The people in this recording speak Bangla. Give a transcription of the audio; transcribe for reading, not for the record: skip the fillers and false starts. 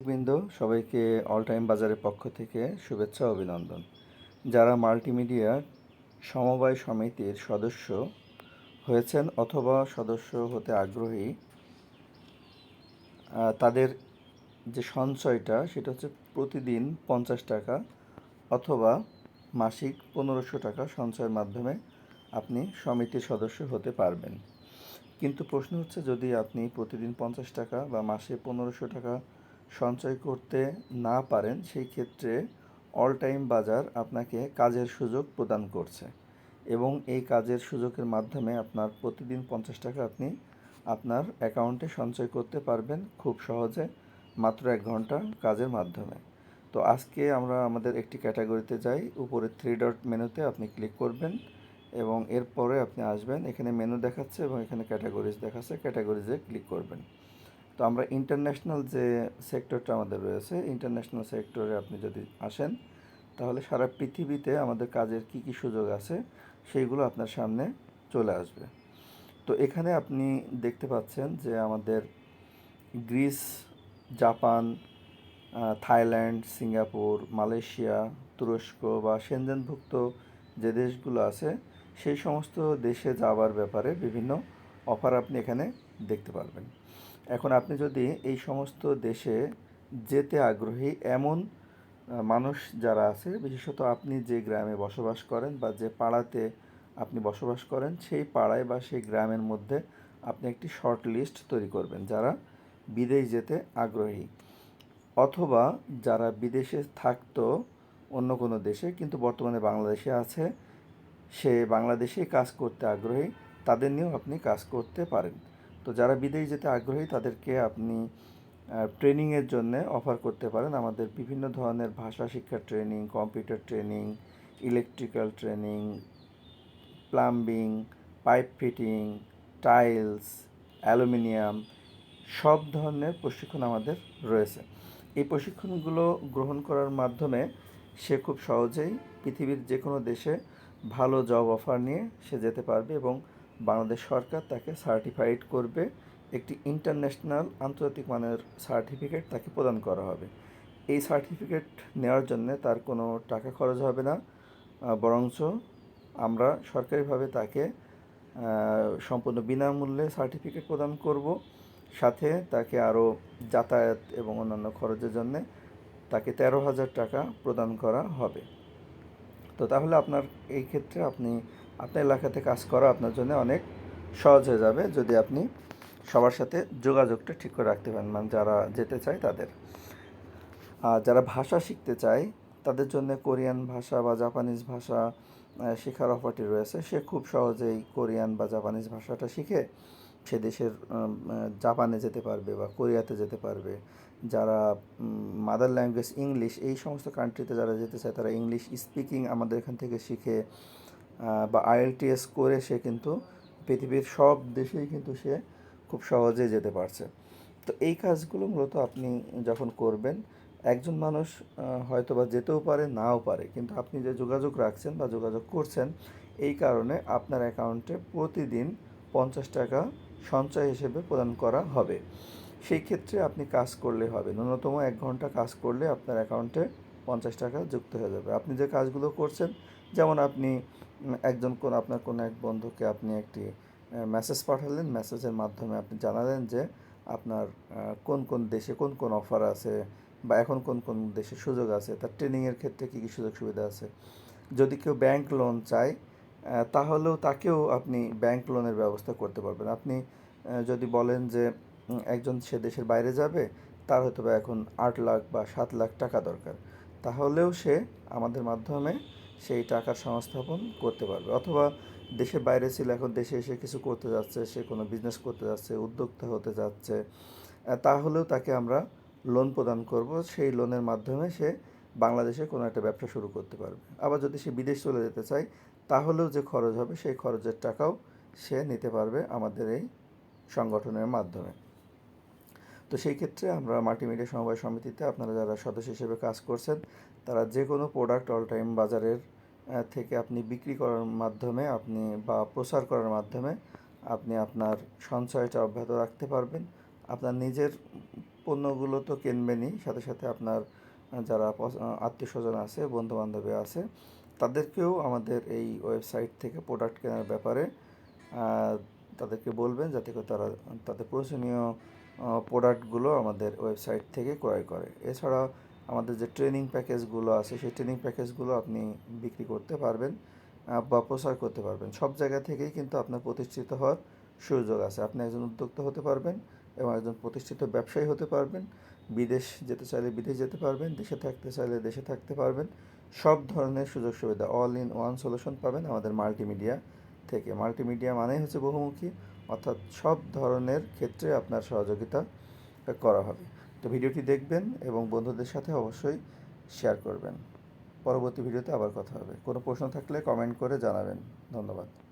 বৃন্দ সবাইকে অল টাইম বাজারের পক্ষ থেকে শুভেচ্ছা ও অভিনন্দন। যারা মাল্টিমিডিয়া সমবায় সমিতির সদস্য হয়েছেন অথবা সদস্য হতে আগ্রহী, তাদের যে সঞ্চয়টা সেটা হচ্ছে প্রতিদিন 50 টাকা অথবা মাসিক 1500 টাকা সঞ্চয়ের মাধ্যমে আপনি সমিতির সদস্য হতে পারবেন। কিন্তু প্রশ্ন হচ্ছে, যদি আপনি প্রতিদিন 50 টাকা বা মাসে 1500 টাকা সঞ্চয় করতে না পারেন, সেই ক্ষেত্রে অল টাইম বাজার আপনাকে কাজের সুযোগ প্রদান করছে এবং এই কাজের সুযোগের মাধ্যমে আপনার প্রতিদিন 50 টাকা আপনি আপনার অ্যাকাউন্টে সঞ্চয় করতে পারবেন খুব সহজে, মাত্র 1 ঘন্টা কাজের মাধ্যমে। তো আজকে আমরা আমাদের একটি ক্যাটাগরিতে যাই। উপরে 3 ডট মেনুতে আপনি ক্লিক করবেন এবং এরপরে আপনি আসবেন, এখানে মেনু দেখাচ্ছে এবং এখানে ক্যাটাগরিজ দেখাচ্ছে, ক্যাটাগরিজে ক্লিক করবেন। তো আমরা ইন্টারন্যাশনাল যে সেক্টরটা আমাদের রয়েছে, ইন্টারন্যাশনাল সেক্টরে আপনি যদি আসেন, তাহলে সারা পৃথিবীতে আমাদের কাজের কি কি সুযোগ আছে সেইগুলো আপনার সামনে চলে আসবে। তো এখানে আপনি দেখতে পাচ্ছেন যে আমাদের Greece, Japan, Thailand, Singapore, Malaysia, তুরস্ক বা সেনজেনভুক্ত যে দেশগুলো আছে, সেই সমস্ত দেশে যাওয়ার ব্যাপারে বিভিন্ন অফার আপনি এখানে দেখতে পারবেন। এখন আপনি যদি এই সমস্ত দেশে যেতে আগ্রহী এমন মানুষ যারা আছে, বিশেষত আপনি যে গ্রামে বসবাস করেন বা যে পাড়াতে আপনি বসবাস করেন, সেই পাড়ায় বা সেই গ্রামের মধ্যে আপনি একটি শর্ট লিস্ট তৈরি করবেন যারা বিদেশ যেতে আগ্রহী, অথবা যারা বিদেশে থাকতো অন্য কোনো দেশে কিন্তু বর্তমানে বাংলাদেশে আছে, সে বাংলাদেশেই কাজ করতে আগ্রহী, তাদের নিয়েও আপনি কাজ করতে পারেন। তো যারা বিদেশ যেতে আগ্রহী তাদেরকে আপনি ট্রেনিংয়ের জন্য অফার করতে পারেন। আমাদের বিভিন্ন ধরনের ভাষা শিক্ষার training, computer training, electrical training, plumbing, pipe fitting, tiles, aluminium, সব ধরনের প্রশিক্ষণ আমাদের রয়েছে। এই প্রশিক্ষণগুলো গ্রহণ করার মাধ্যমে সে খুব সহজেই পৃথিবীর যে কোনো দেশে ভালো জব অফার নিয়ে সে যেতে পারবে এবং বাংলাদেশ সরকার তাকে সার্টিফাইড করবে, একটি ইন্টারন্যাশনাল আন্তর্জাতিক মানের সার্টিফিকেট তাকে প্রদান করা হবে। এই সার্টিফিকেট নেওয়ার জন্য তার কোনো টাকা খরচ হবে না, বরঞ্চ আমরা সরকারিভাবে তাকে সম্পূর্ণ বিনামূল্যে সার্টিফিকেট প্রদান করব। সাথে তাকে আরও যাতায়াত এবং অন্যান্য খরচের জন্যে তাকে 13,000 টাকা প্রদান করা হবে। তো তাহলে আপনার এই ক্ষেত্রে আপনি আপনার এলাকাতে কাজ করা আপনার জন্য অনেক সহজ হয়ে যাবে, যদি আপনি সবার সাথে যোগাযোগটা ঠিক করে রাখতে পারেন, মানে যারা যেতে চায় তাদের। আর যারা ভাষা শিখতে চায় তাদের জন্য কোরিয়ান ভাষা বা জাপানিজ ভাষা শেখার অফারটি রয়েছে। সে খুব সহজেই কোরিয়ান বা জাপানিজ ভাষাটা শিখে সে দেশের জাপানে যেতে পারবে বা কোরিয়াতে যেতে পারবে। যারা মাদার ল্যাঙ্গুয়েজ ইংলিশ, এই সমস্ত কান্ট্রিতে যারা যেতে চায় তারা ইংলিশ স্পিকিং আমাদের এখান থেকে শিখে বা আইএলটিএস করে সে কিন্তু পৃথিবীর সব দেশেই কিন্তু সে খুব সহজেই যেতে পারছে। তো এই কাজগুলো মূলত আপনি যখন করবেন, একজন মানুষ হয়তো বা যেতেও পারে, নাও পারে, কিন্তু আপনি যে যোগাযোগ রাখছেন বা যোগাযোগ করছেন, এই কারণে আপনার অ্যাকাউন্টে প্রতিদিন 50 টাকা সঞ্চয় হিসেবে প্রদান করা হবে। সেই ক্ষেত্রে আপনি কাজ করলে হবে, ন্যূনতম 1 ঘন্টা কাজ করলে আপনার অ্যাকাউন্টে 50 টাকা যুক্ত হয়ে যাবে। আপনি যে কাজগুলো করছেন, যেমন আপনি আপনার কোনো এক বন্ধুকে আপনি একটি মেসেজ পাঠালেন, মেসেজের মাধ্যমে আপনি জানালেন যে আপনার কোন কোন দেশে কোন কোন অফার আছে বা এখন কোন কোন দেশে সুযোগ আছে, তার ট্রেনিংয়ের ক্ষেত্রে কী কী সুযোগ সুবিধা আছে। যদি কেউ ব্যাংক লোন চায়, তাহলেও তাকেও আপনি ব্যাংক লোনের ব্যবস্থা করতে পারবেন। আপনি যদি বলেন যে একজন সে দেশের বাইরে যাবে, তার হয়তো বা এখন 8 লাখ বা 7 লাখ টাকা দরকার, তাহলেও সে আমাদের মাধ্যমে সেই টাকার সংস্থাপন করতে পারবে। অথবা দেশের বাইরে ছিল, এখন দেশে এসে কিছু করতে যাচ্ছে, সে কোনো বিজনেস করতে যাচ্ছে, উদ্যোক্তা হতে যাচ্ছে, তাহলেও তাকে আমরা লোন প্রদান করব। সেই লোনের মাধ্যমে সে বাংলাদেশে কোনো একটা ব্যবসা শুরু করতে পারবে। আবার যদি সে বিদেশ চলে যেতে চায়, তাহলেও যে খরচ হবে সেই খরচের টাকাও সে নিতে পারবে আমাদের এই সংগঠনের মাধ্যমে। তো সেই ক্ষেত্রে আমরা মাল্টিমিডিয়া সমবায় সমিতিতে আপনারা যারা সদস্য হিসেবে কাজ করছেন, তারা যে কোনো প্রোডাক্ট অল টাইম বাজারের থেকে আপনি বিক্রি করার মাধ্যমে আপনি বা প্রচার করার মাধ্যমে আপনি আপনার সঞ্চয়টা অব্যাহত রাখতে পারবেন। আপনার নিজের পণ্যগুলো তো কিনবেনই, সাথে সাথে আপনার যারা আত্মীয়স্বজন আছে, বন্ধুবান্ধবী আছে, তাদেরকেও আমাদের এই ওয়েবসাইট থেকে প্রোডাক্ট কেনার ব্যাপারে তাদেরকে বলবেন, যাতে করে তারা তাদের প্রয়োজনীয় প্রোডাক্টগুলো আমাদের ওয়েবসাইট থেকে ক্রয় করে। এছাড়া আমাদের যে ট্রেনিং প্যাকেজগুলো আছে, সেই ট্রেনিং প্যাকেজগুলো আপনি বিক্রি করতে পারবেন বা প্রচার করতে পারবেন। সব জায়গা থেকেই কিন্তু আপনার প্রতিষ্ঠিত হওয়ার সুযোগ আছে। আপনি একজন উদ্যোক্তা হতে পারবেন এবং একজন প্রতিষ্ঠিত ব্যবসায়ী হতে পারবেন। বিদেশ যেতে চাইলে বিদেশ যেতে পারবেন, দেশে থাকতে চাইলে দেশে থাকতে পারবেন। সব ধরনের সুযোগ সুবিধা অল ইন ওয়ান সলিউশন পাবেন আমাদের মাল্টিমিডিয়া থেকে। মাল্টিমিডিয়া মানেই হচ্ছে বহুমুখী, অর্থাৎ সব ধরনের ক্ষেত্রে আপনার সহযোগিতা করা হবে। তো ভিডিওটি দেখবেন এবং বন্ধুদের সাথে অবশ্যই শেয়ার করবেন। পরবর্তী ভিডিওতে আবার কথা হবে। কোনো প্রশ্ন থাকলে কমেন্ট করে জানাবেন। ধন্যবাদ।